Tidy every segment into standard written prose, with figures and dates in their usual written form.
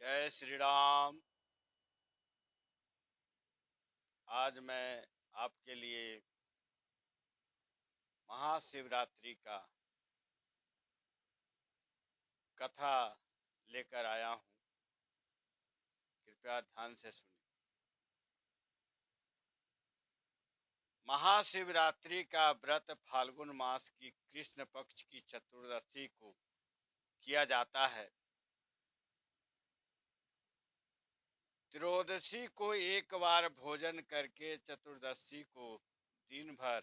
जय श्री राम। आज मैं आपके लिए महाशिवरात्रि का कथा लेकर आया हूँ। कृपया ध्यान से सुनिए। महाशिवरात्रि का व्रत फाल्गुन मास की कृष्ण पक्ष की चतुर्दशी को किया जाता है। त्रयोदशी को एक बार भोजन करके चतुर्दशी को दिन भर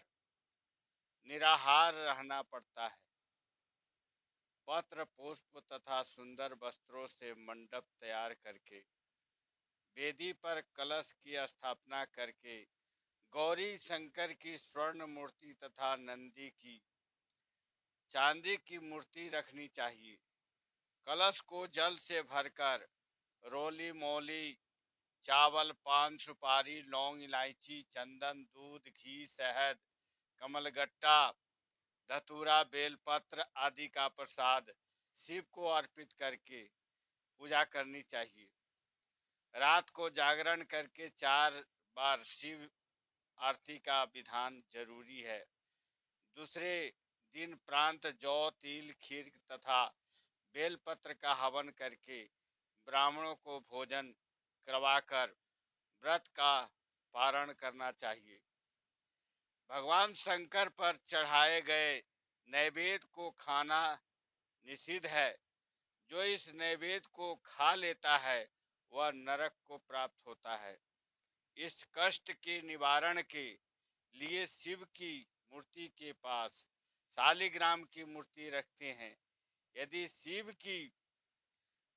निराहार रहना पड़ता है। पत्र पुष्प तथा सुंदर वस्त्रों से मंडप तैयार करके वेदी पर कलश की स्थापना करके गौरी शंकर की स्वर्ण मूर्ति तथा नंदी की चांदी की मूर्ति रखनी चाहिए। कलश को जल से भरकर रोली मोली चावल पान सुपारी लौंग इलायची चंदन दूध घी शहद कमलगट्टा धतूरा बेलपत्र आदि का प्रसाद शिव को अर्पित करके पूजा करनी चाहिए। रात को जागरण करके 4 बार शिव आरती का विधान जरूरी है। दूसरे दिन प्रांत जौ तिल खीर तथा बेलपत्र का हवन करके ब्राह्मणों को भोजन करवाकर व्रत का पारण करना चाहिए। भगवान शंकर पर चढ़ाए गए नैवेद्य को खाना निषिद्ध है। जो इस नैवेद्य को खा लेता है वह नरक को प्राप्त होता है। इस कष्ट के निवारण के लिए शिव की मूर्ति के पास शालिग्राम की मूर्ति रखते हैं। यदि शिव की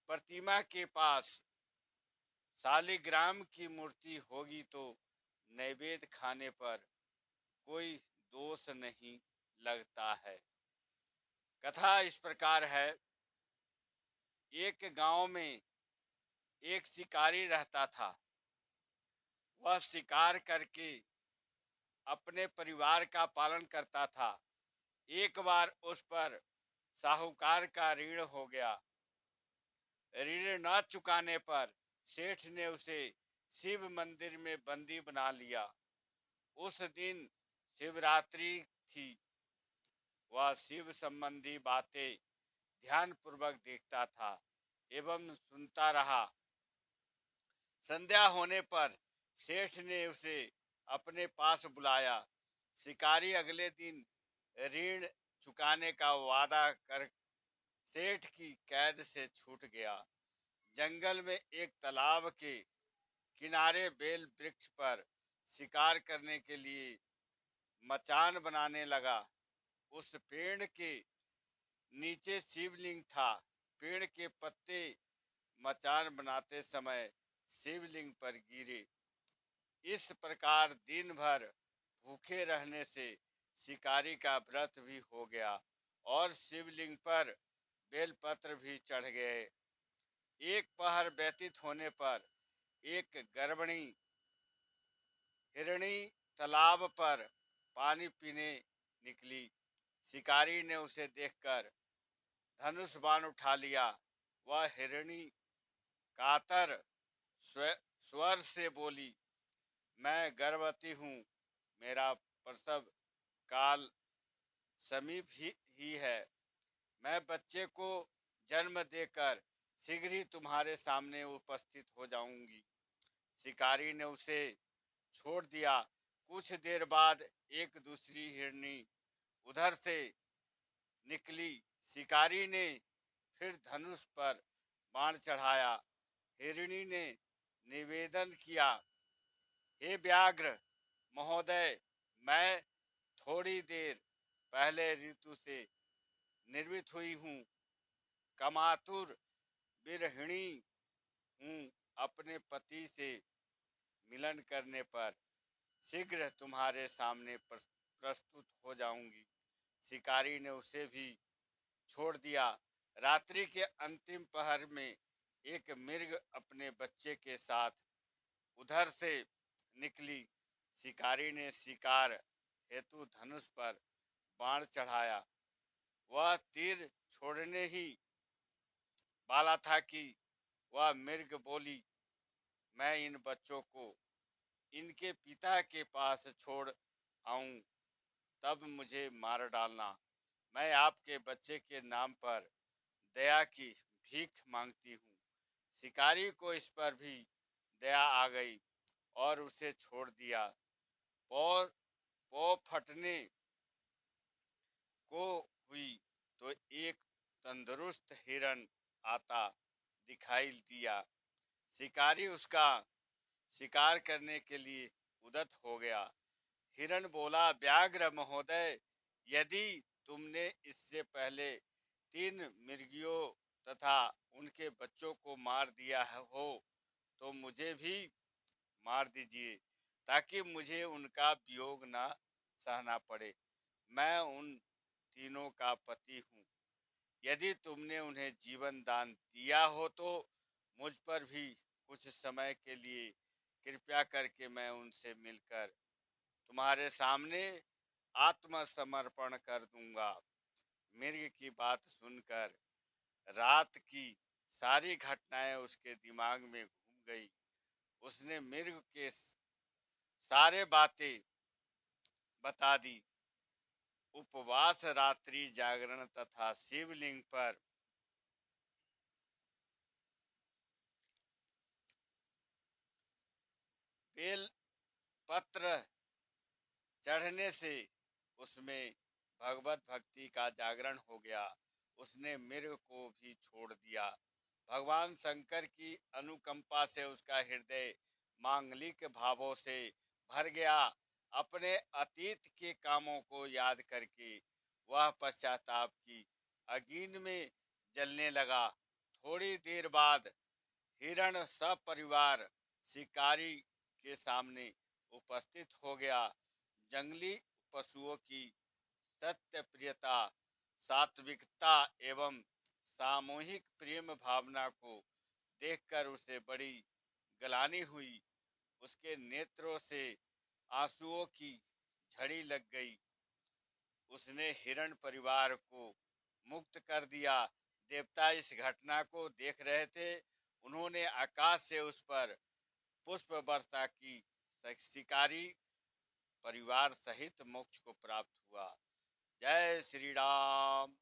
प्रतिमा के पास शालिग्राम की मूर्ति होगी तो नैवेद्य खाने पर कोई दोष नहीं लगता है। कथा इस प्रकार है। एक गांव में एक शिकारी रहता था। वह शिकार करके अपने परिवार का पालन करता था। एक बार उस पर साहूकार का ऋण हो गया। ऋण न चुकाने पर सेठ ने उसे शिव मंदिर में बंदी बना लिया। उस दिन शिवरात्रि थी। वह शिव संबंधी बातें ध्यान पूर्वक देखता था एवं सुनता रहा। संध्या होने पर सेठ ने उसे अपने पास बुलाया। शिकारी अगले दिन ऋण चुकाने का वादा कर सेठ की कैद से छूट गया। जंगल में एक तालाब के किनारे बेल वृक्ष पर शिकार करने के लिए मचान बनाने लगा। उस पेड़ के नीचे शिवलिंग था। पेड़ के पत्ते मचान बनाते समय शिवलिंग पर गिरे। इस प्रकार दिन भर भूखे रहने से शिकारी का व्रत भी हो गया और शिवलिंग पर बेलपत्र भी चढ़ गए। एक पहर व्यतीत होने पर एक गर्भिणी हिरणी तालाब पर पानी पीने निकली। शिकारी ने उसे देखकर धनुष बाण उठा लिया। वह हिरणी कातर स्वर से बोली, मैं गर्भवती हूँ। मेरा प्रसव काल समीप ही है। मैं बच्चे को जन्म देकर शीघ्र ही तुम्हारे सामने उपस्थित हो जाऊंगी। शिकारी ने उसे छोड़ दिया। कुछ देर बाद एक दूसरी हिरनी उधर से निकली। शिकारी ने फिर धनुष पर बाण चढ़ाया। हिरणी ने निवेदन किया, हे व्याघ्र महोदय, मैं थोड़ी देर पहले ऋतु से निर्मित हुई हूँ। कामातुर विरहिणी हूँ। अपने पति से मिलन करने पर शीघ्र तुम्हारे सामने प्रस्तुत हो जाऊंगी। शिकारी ने उसे भी छोड़ दिया। रात्रि के अंतिम पहर में एक मृग अपने बच्चे के साथ उधर से निकली। शिकारी ने शिकार हेतु धनुष पर बाण चढ़ाया। वह तीर छोड़ने ही वाला था कि वह मृग बोली, मैं इन बच्चों को इनके पिता के पास छोड़ आऊं, तब मुझे मार डालना। मैं आपके बच्चे के नाम पर दया की भीख मांगती हूँ। शिकारी को इस पर भी दया आ गई और उसे छोड़ दिया। पौ पौ फटने को हुई तो एक तंदुरुस्त हिरण आता दिखाई दिया। शिकारी उसका शिकार करने के लिए उद्यत हो गया। हिरण बोला, व्याघ्र महोदय, यदि तुमने इससे पहले 3 मृगियों तथा उनके बच्चों को मार दिया हो तो मुझे भी मार दीजिए, ताकि मुझे उनका वियोग न सहना पड़े। मैं उन तीनों का पति हूँ। यदि तुमने उन्हें जीवन दान दिया हो तो मुझ पर भी कुछ समय के लिए कृपया करके मैं उनसे मिलकर तुम्हारे सामने आत्मसमर्पण कर दूंगा। मृग की बात सुनकर रात की सारी घटनाएं उसके दिमाग में घूम गई। उसने मृग के सारे बातें बता दी। उपवास, रात्रि जागरण तथा शिवलिंग पर बेल पत्र चढ़ने से उसमें भगवत भक्ति का जागरण हो गया। उसने मृग को भी छोड़ दिया। भगवान शंकर की अनुकंपा से उसका हृदय मांगलिक भावों से भर गया। अपने अतीत के कामों को याद करके वह पश्चाताप की अग्नि में जलने लगा। थोड़ी देर बाद हिरण सपरिवार शिकारी के सामने उपस्थित हो गया। जंगली पशुओं की सत्य प्रियता, सात्विकता एवं सामूहिक प्रेम भावना को देखकर उसे बड़ी गलानी हुई। उसके नेत्रों से आंसुओं की झड़ी लग गई। उसने हिरण परिवार को मुक्त कर दिया। देवता इस घटना को देख रहे थे। उन्होंने आकाश से उस पर पुष्प वर्षा की। शिकारी परिवार सहित मोक्ष को प्राप्त हुआ। जय श्री राम।